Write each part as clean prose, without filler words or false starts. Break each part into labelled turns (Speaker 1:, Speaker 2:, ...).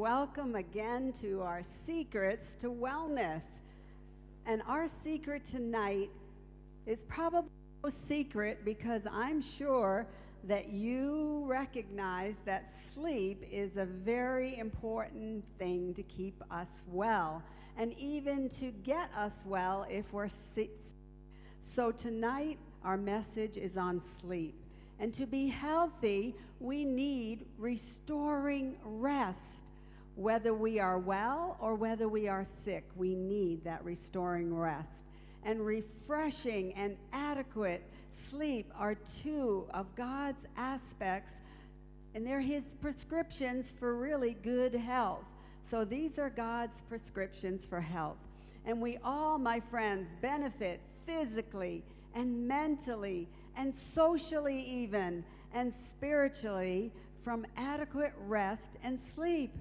Speaker 1: welcome again to our Secrets to Wellness. And our secret tonight is probably no secret because I'm sure that you recognize that sleep is a very important thing to keep us well and even to get us well if we're sick. So tonight our message is on sleep. And to be healthy, we need restoring rest. Whether we are well or whether we are sick, we need that restoring rest. And refreshing and adequate sleep are two of God's aspects, and they're His prescriptions for really good health. So these are God's prescriptions for health. And we all, my friends, benefit physically and mentally and socially even and spiritually from adequate rest and sleep.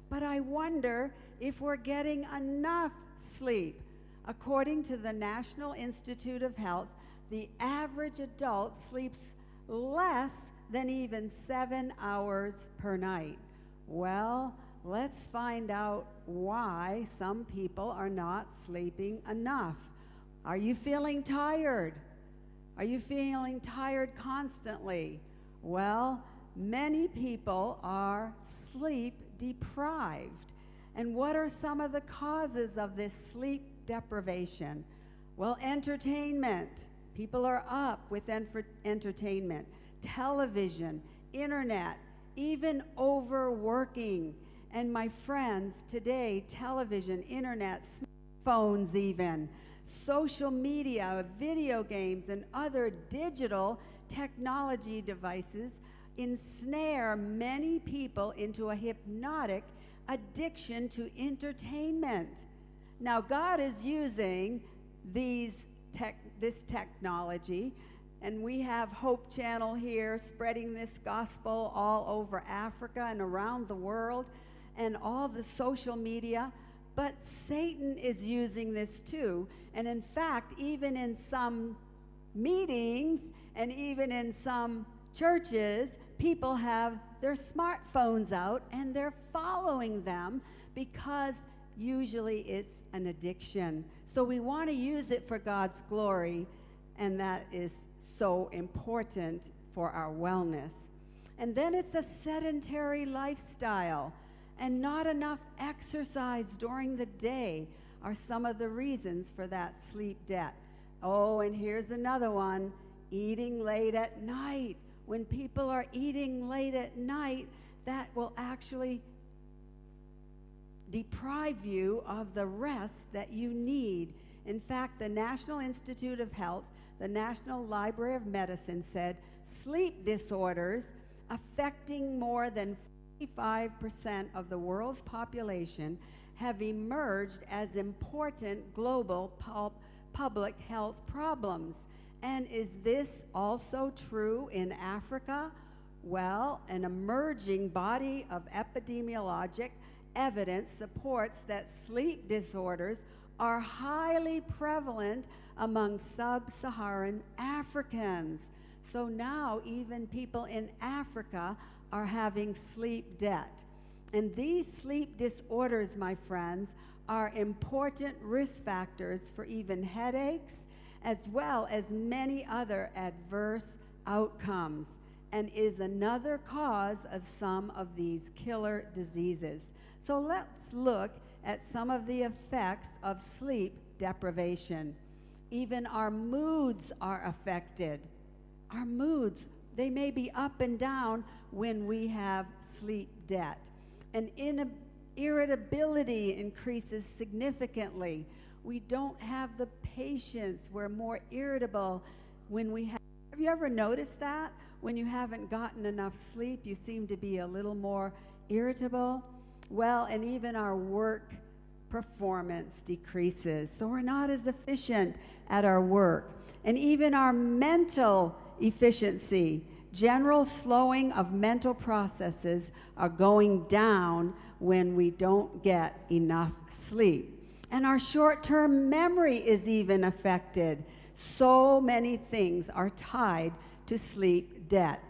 Speaker 1: But I wonder if we're getting enough sleep. According to the National Institute of Health, the average adult sleeps less than even 7 hours per night. Well, let's find out why some people are not sleeping enough. Are you feeling tired? Are you feeling tired constantly? Well, many people are sleep deprived. And what are some of the causes of this sleep deprivation? Well, entertainment. People are up with entertainment, television, internet, even overworking. And my friends, today, television, internet, smartphones even, social media, video games, and other digital technology devices ensnare many people into a hypnotic addiction to entertainment. Now, God is using this technology, and we have Hope Channel here spreading this gospel all over Africa and around the world and all the social media. But Satan is using this too. And in fact, even in some meetings and even in some churches, people have their smartphones out and they're following them because usually it's an addiction. So we want to use it for God's glory, and that is so important for our wellness. And then it's a sedentary lifestyle, and not enough exercise during the day are some of the reasons for that sleep debt. Oh, and here's another one, eating late at night. When people are eating late at night, that will actually deprive you of the rest that you need. In fact, the National Institute of Health, the National Library of Medicine said sleep disorders affecting more than 55% of the world's population have emerged as important global public health problems. And is this also true in Africa? Well, an emerging body of epidemiologic evidence supports that sleep disorders are highly prevalent among sub-Saharan Africans. So now even people in Africa are having sleep debt. And these sleep disorders, my friends, are important risk factors for even headaches, as well as many other adverse outcomes, and is another cause of some of these killer diseases. So let's look at some of the effects of sleep deprivation. Even our moods are affected. Our moods, they may be up and down when we have sleep debt. And irritability increases significantly. We don't have the patience. We're more irritable when we have you ever noticed that? When you haven't gotten enough sleep, you seem to be a little more irritable. Well, and even our work performance decreases. So we're not as efficient at our work. And even our mental efficiency, general slowing of mental processes are going down when we don't get enough sleep. And our short-term memory is even affected. So many things are tied to sleep debt.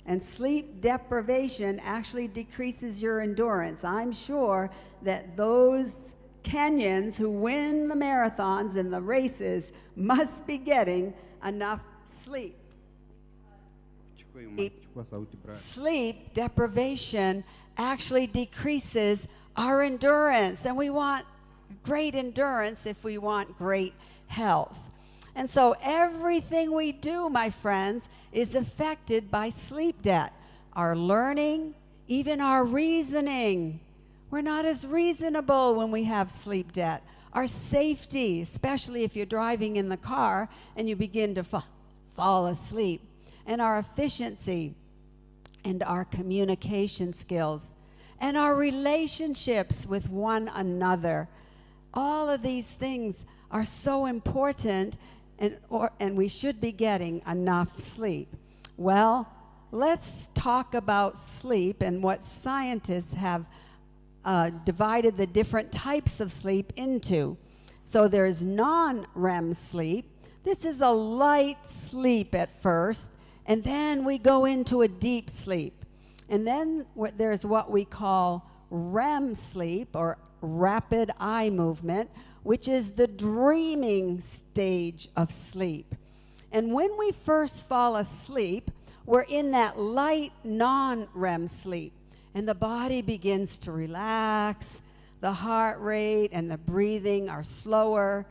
Speaker 1: And sleep deprivation actually decreases your endurance. I'm sure that those Kenyans who win the marathons and the races must be getting enough sleep. Sleep deprivation actually decreases our endurance, and we want great endurance if we want great health. And so everything we do, my friends, is affected by sleep debt. Our learning, even our reasoning. We're not as reasonable when we have sleep debt. Our safety, especially if you're driving in the car and you begin to fall asleep. And our efficiency and our communication skills and our relationships with one another. All of these things are so important, and we should be getting enough sleep. Well, let's talk about sleep and what scientists have divided the different types of sleep into. So there's non-REM sleep. This is a light sleep at first, and then we go into a deep sleep. And then there's what we call REM sleep, or rapid eye movement, which is the dreaming stage of sleep. And when we first fall asleep, we're in that light non-REM sleep, and the body begins to relax, the heart rate and the breathing are slower,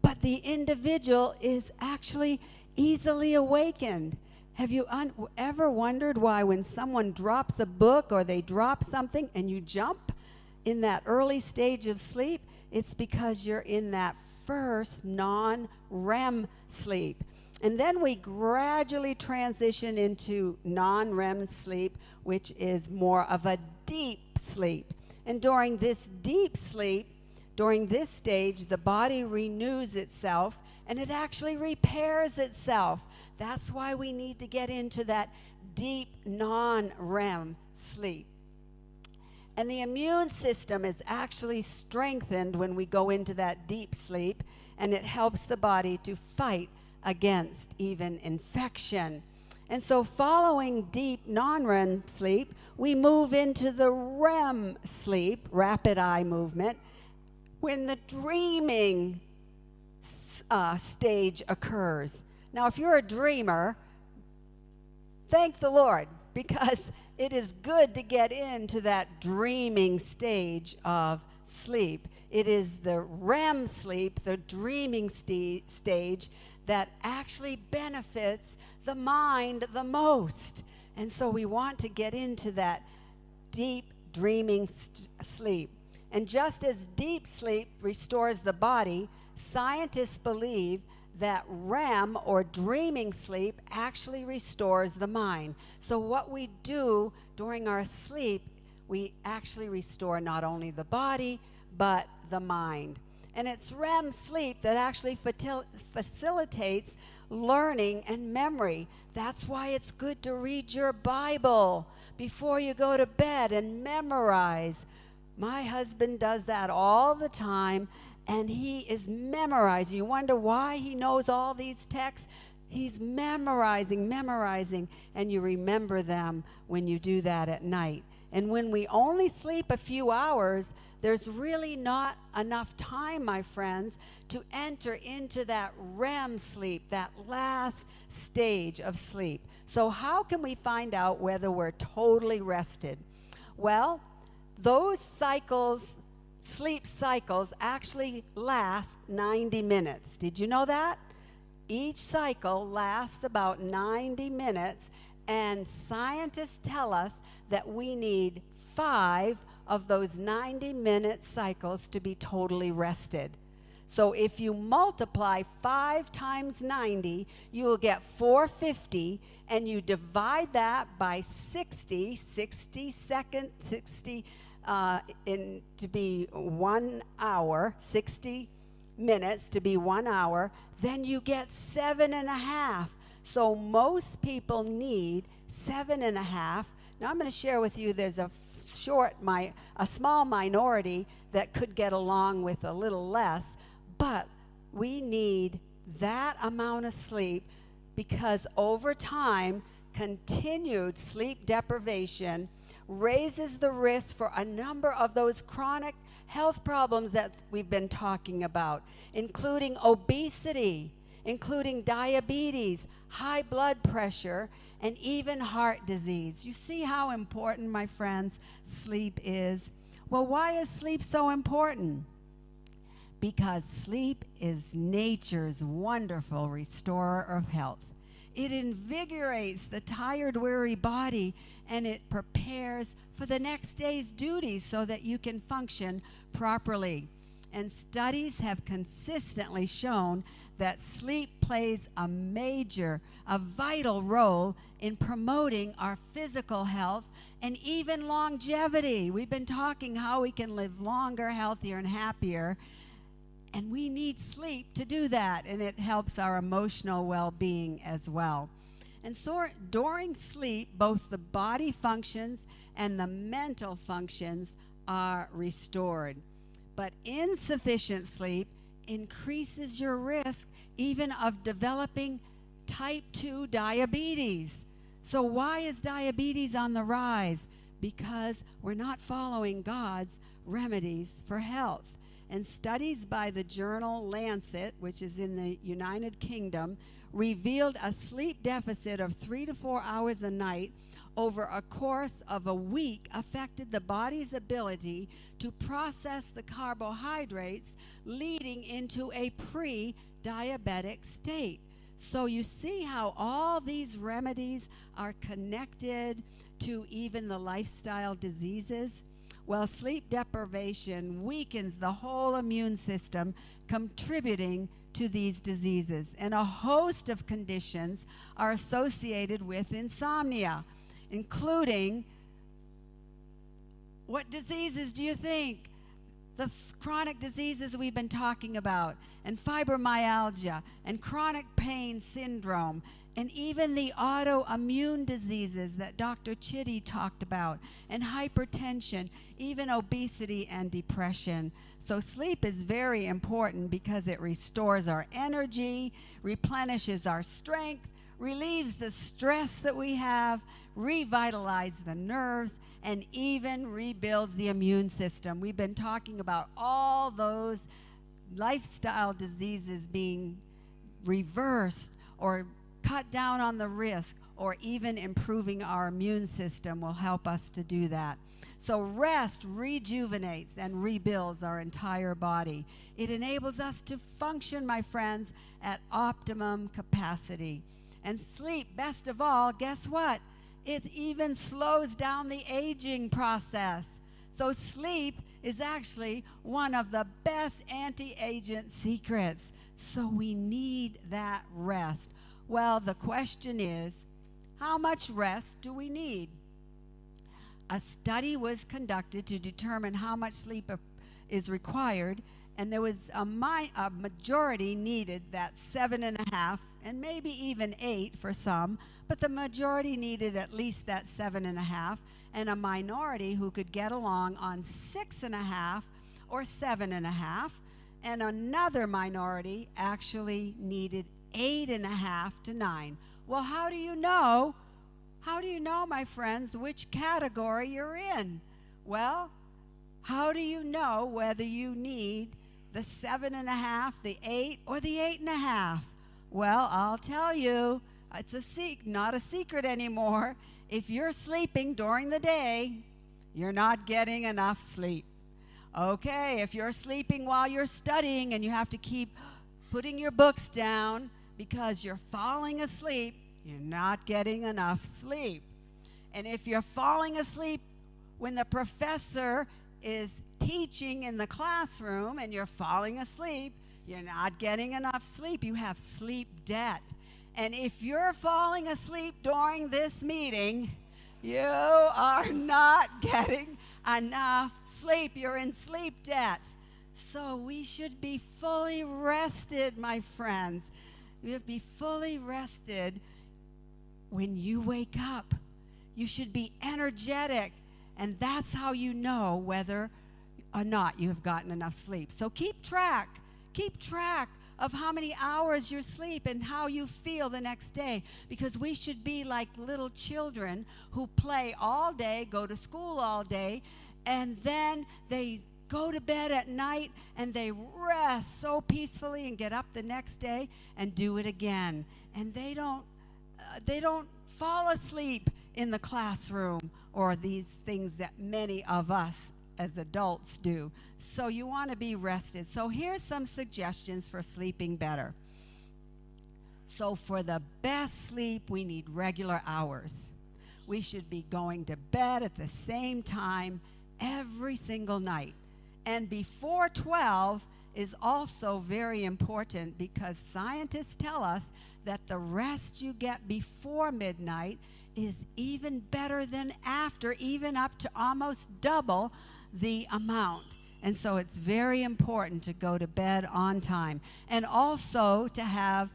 Speaker 1: but the individual is actually easily awakened. Have you ever wondered why when someone drops a book or they drop something and you jump in that early stage of sleep? It's because you're in that first non-REM sleep. And then we gradually transition into non-REM sleep, which is more of a deep sleep. And during this deep sleep, during this stage, the body renews itself and it actually repairs itself. That's why we need to get into that deep non-REM sleep. And the immune system is actually strengthened when we go into that deep sleep, and it helps the body to fight against even infection. And so following deep non-REM sleep, we move into the REM sleep, rapid eye movement, when the dreaming stage occurs. Now, if you're a dreamer, thank the Lord, because it is good to get into that dreaming stage of sleep. It is the REM sleep, the dreaming stage, that actually benefits the mind the most. And so we want to get into that deep dreaming sleep. And just as deep sleep restores the body, scientists believe that REM, or dreaming sleep, actually restores the mind. So what we do during our sleep, we actually restore not only the body, but the mind. And it's REM sleep that actually facilitates learning and memory. That's why it's good to read your Bible before you go to bed and memorize. My husband does that all the time, and he is memorizing. You wonder why he knows all these texts? He's memorizing, and you remember them when you do that at night. And when we only sleep a few hours, there's really not enough time, my friends, to enter into that REM sleep, that last stage of sleep. So how can we find out whether we're totally rested? Well, those cycles, sleep cycles, actually last 90 minutes. Did you know that? Each cycle lasts about 90 minutes, and scientists tell us that we need 5 of those 90-minute cycles to be totally rested. So if you multiply 5 times 90, you will get 450, and you divide that by 60 to be 1 hour, 60 minutes to be 1 hour, then you get 7.5. So most people need 7.5. Now I'm going to share with you, there's a small minority that could get along with a little less, but we need that amount of sleep, because over time, continued sleep deprivation raises the risk for a number of those chronic health problems that we've been talking about, including obesity, including diabetes, high blood pressure, and even heart disease. You see how important, my friends, sleep is? Well, why is sleep so important? Because sleep is nature's wonderful restorer of health. It invigorates the tired, weary body, and it prepares for the next day's duties so that you can function properly. And studies have consistently shown that sleep plays a vital role in promoting our physical health and even longevity. We've been talking how we can live longer, healthier, and happier. And we need sleep to do that, and it helps our emotional well-being as well. And so during sleep, both the body functions and the mental functions are restored. But insufficient sleep increases your risk even of developing type 2 diabetes. So why is diabetes on the rise? Because we're not following God's remedies for health. And studies by the journal Lancet, which is in the United Kingdom, revealed a sleep deficit of 3 to 4 hours a night over a course of a week affected the body's ability to process the carbohydrates, leading into a pre-diabetic state. So you see how all these remedies are connected to even the lifestyle diseases? Well, sleep deprivation weakens the whole immune system, contributing to these diseases. And a host of conditions are associated with insomnia, including, what diseases do you think? The chronic diseases we've been talking about, and fibromyalgia, and chronic pain syndrome, and even the autoimmune diseases that Dr. Chitty talked about, and hypertension, even obesity and depression. So sleep is very important because it restores our energy, replenishes our strength, relieves the stress that we have, revitalizes the nerves, and even rebuilds the immune system. We've been talking about all those lifestyle diseases being reversed or cut down on the risk, or even improving our immune system will help us to do that. So rest rejuvenates and rebuilds our entire body. It enables us to function, my friends, at optimum capacity. And sleep, best of all, guess what? It even slows down the aging process. So sleep is actually one of the best anti-aging secrets. So we need that rest. Well, the question is, how much rest do we need? A study was conducted to determine how much sleep is required, and there was a majority needed that 7.5, and maybe even 8 for some, but the majority needed at least that 7.5, and a minority who could get along on 6.5 or 7.5, and another minority actually needed 8.5 to 9. Well, how do you know? How do you know, my friends, which category you're in? Well, how do you know whether you need the 7.5, the 8, or the 8.5? Well, I'll tell you, it's not a secret anymore. If you're sleeping during the day, you're not getting enough sleep. Okay, if you're sleeping while you're studying and you have to keep putting your books down because you're falling asleep, you're not getting enough sleep. And if you're falling asleep when the professor is teaching in the classroom and you're falling asleep, you're not getting enough sleep. You have sleep debt. And if you're falling asleep during this meeting, you are not getting enough sleep. You're in sleep debt. So we should be fully rested, my friends. We have to be fully rested when you wake up. You should be energetic, and that's how you know whether or not you have gotten enough sleep. So keep track of how many hours you sleep and how you feel the next day, because we should be like little children who play all day, go to school all day, and then they go to bed at night and they rest so peacefully and get up the next day and do it again. And they don't fall asleep in the classroom or these things that many of us as adults do. So you want to be rested. So here's some suggestions for sleeping better. So for the best sleep, we need regular hours. We should be going to bed at the same time every single night. And before 12 is also very important, because scientists tell us that the rest you get before midnight is even better than after, even up to almost double the amount. And so it's very important to go to bed on time, and also to have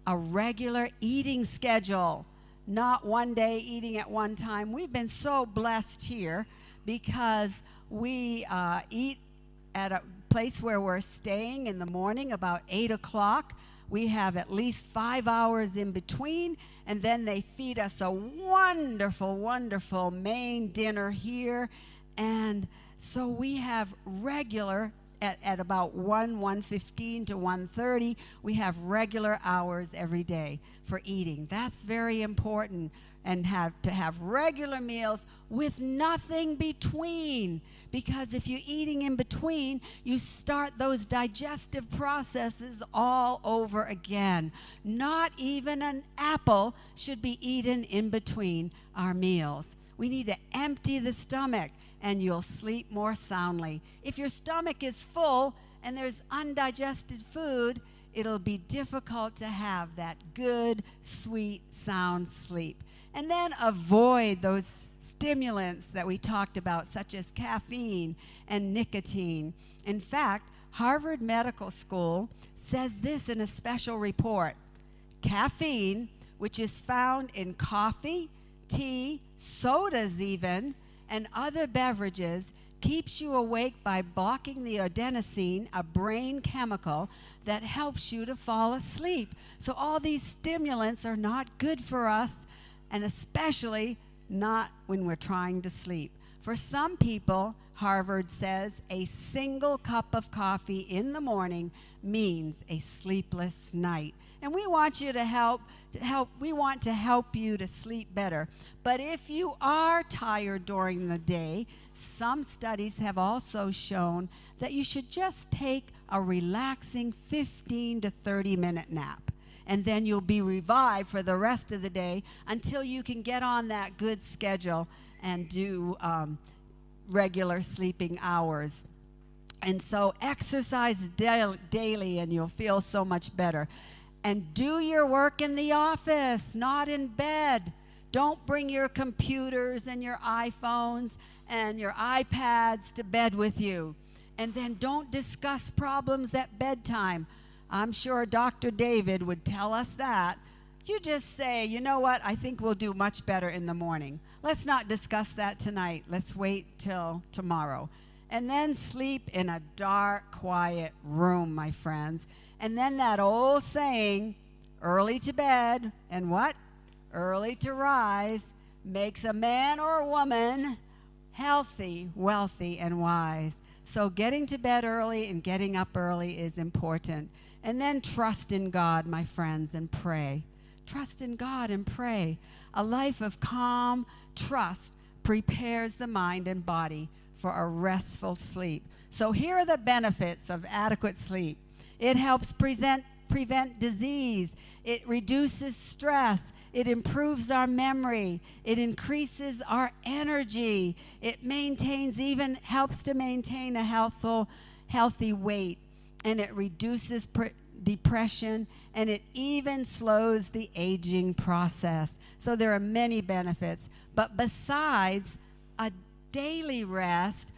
Speaker 1: a regular eating schedule, not one day eating at one time. We've been so blessed here because we eat at a place where we're staying in the morning about 8 o'clock. We have at least 5 hours in between, and then they feed us a wonderful, wonderful main dinner here. And so we have regular, at about 1:15 to 1:30, we have regular hours every day for eating. That's very important. And to have regular meals with nothing between, because if you're eating in between, you start those digestive processes all over again. Not even an apple should be eaten in between our meals. We need to empty the stomach, and you'll sleep more soundly. If your stomach is full and there's undigested food, it'll be difficult to have that good, sweet, sound sleep. And then avoid those stimulants that we talked about, such as caffeine and nicotine. In fact, Harvard Medical School says this in a special report. Caffeine, which is found in coffee, tea, sodas even, and other beverages, keeps you awake by blocking the adenosine, a brain chemical that helps you to fall asleep. So all these stimulants are not good for us, and especially not when we're trying to sleep. For some people, Harvard says, a single cup of coffee in the morning means a sleepless night. And we want you we want to help you to sleep better. But if you are tired during the day, some studies have also shown that you should just take a relaxing 15 to 30-minute nap. And then you'll be revived for the rest of the day until you can get on that good schedule and do regular sleeping hours. And so exercise daily and you'll feel so much better. And do your work in the office, not in bed. Don't bring your computers and your iPhones and your iPads to bed with you. And then don't discuss problems at bedtime. I'm sure Dr. David would tell us that. You just say, you know what, I think we'll do much better in the morning. Let's not discuss that tonight. Let's wait till tomorrow. And then sleep in a dark, quiet room, my friends. And then that old saying, early to bed, and what? Early to rise, makes a man or a woman healthy, wealthy, and wise. So getting to bed early and getting up early is important. And then trust in God, my friends, and pray. Trust in God and pray. A life of calm trust prepares the mind and body for a restful sleep. So here are the benefits of adequate sleep. It helps prevent disease. It reduces stress. It improves our memory. It increases our energy. It helps to maintain a healthy weight. And it reduces depression, and it even slows the aging process. So there are many benefits. But besides a daily rest,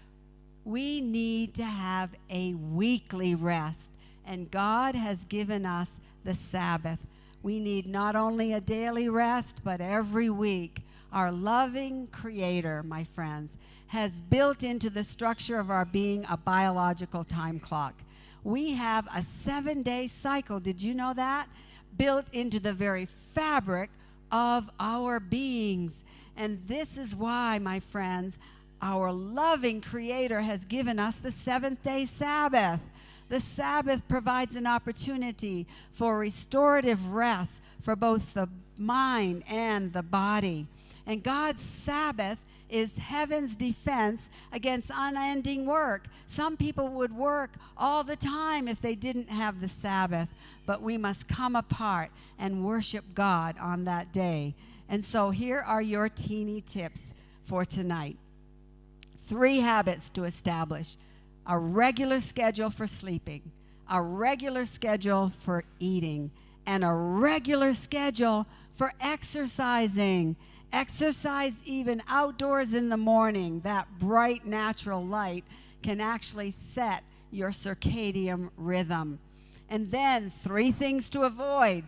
Speaker 1: we need to have a weekly rest. And God has given us the Sabbath. We need not only a daily rest, but every week. Our loving Creator, my friends, has built into the structure of our being a biological time clock. We have a 7-day cycle. Did you know that? Built into the very fabric of our beings. And this is why, my friends, our loving Creator has given us the seventh-day Sabbath. The Sabbath provides an opportunity for restorative rest for both the mind and the body. And God's Sabbath is heaven's defense against unending work. Some people would work all the time if they didn't have the Sabbath, but we must come apart and worship God on that day. And so here are your teeny tips for tonight. 3 habits to establish: a regular schedule for sleeping, a regular schedule for eating, and a regular schedule for exercising. Exercise even outdoors in the morning. That bright natural light can actually set your circadian rhythm. And then 3 things to avoid: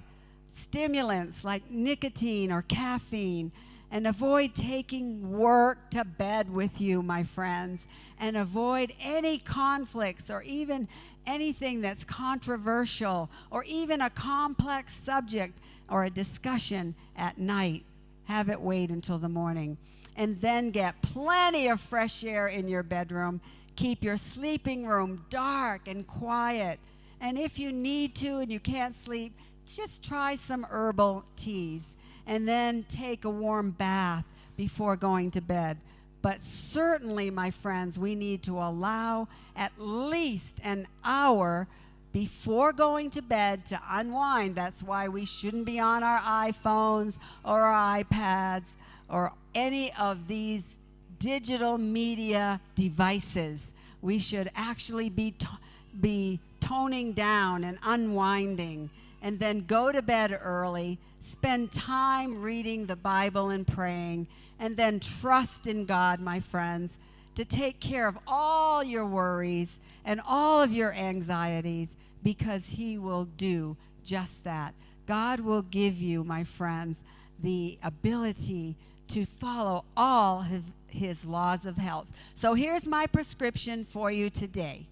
Speaker 1: stimulants like nicotine or caffeine, and avoid taking work to bed with you, my friends, and avoid any conflicts or even anything that's controversial or even a complex subject or a discussion at night. Have it wait until the morning. And then get plenty of fresh air in your bedroom. Keep your sleeping room dark and quiet. And if you need to and you can't sleep, just try some herbal teas. And then take a warm bath before going to bed. But certainly, my friends, we need to allow at least an hour before going to bed to unwind. That's why we shouldn't be on our iPhones or our iPads or any of these digital media devices. We should actually be toning down and unwinding, and then go to bed early, spend time reading the Bible and praying, and then trust in God, my friends, to take care of all your worries and all of your anxieties, because He will do just that. God will give you, my friends, the ability to follow all His laws of health. So here's my prescription for you today.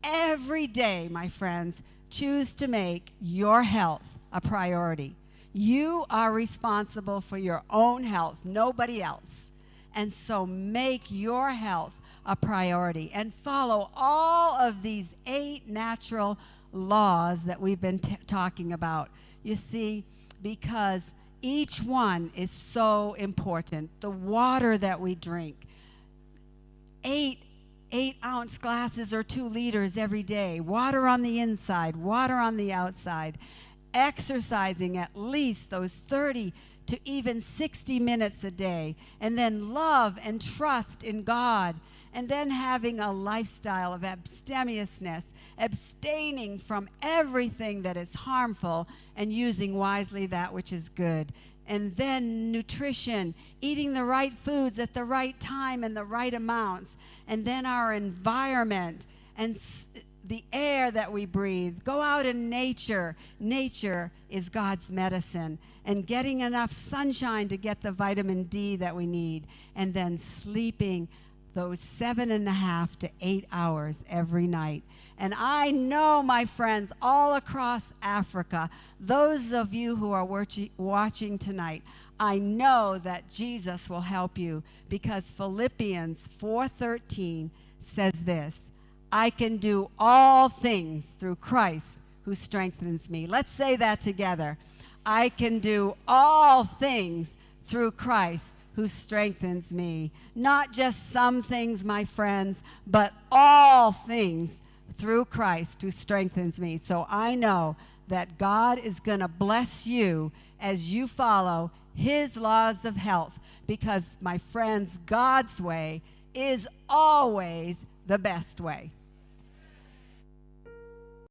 Speaker 1: Every day, my friends, choose to make your health a priority. You are responsible for your own health, nobody else. And so make your health a priority and follow all of these 8 natural laws that we've been talking about. You see, because each one is so important. The water that we drink, 8-ounce glasses or 2 liters every day. Water on the inside, water on the outside. Exercising at least those 30 to even 60 minutes a day. And then love and trust in God. And then having a lifestyle of abstemiousness, abstaining from everything that is harmful and using wisely that which is good. And then nutrition, eating the right foods at the right time and the right amounts. And then our environment and the air that we breathe. Go out in nature. Nature is God's medicine. And getting enough sunshine to get the vitamin D that we need. And then sleeping those 7.5 to 8 hours every night. And I know, my friends, all across Africa, those of you who are watching tonight, I know that Jesus will help you, because Philippians 4:13 says this: I can do all things through Christ who strengthens me. Let's say that together. I can do all things through Christ who strengthens me. Not just some things, my friends, but all things through Christ who strengthens me. So I know that God is going to bless you as you follow His laws of health, because, my friends, God's way is always the best way.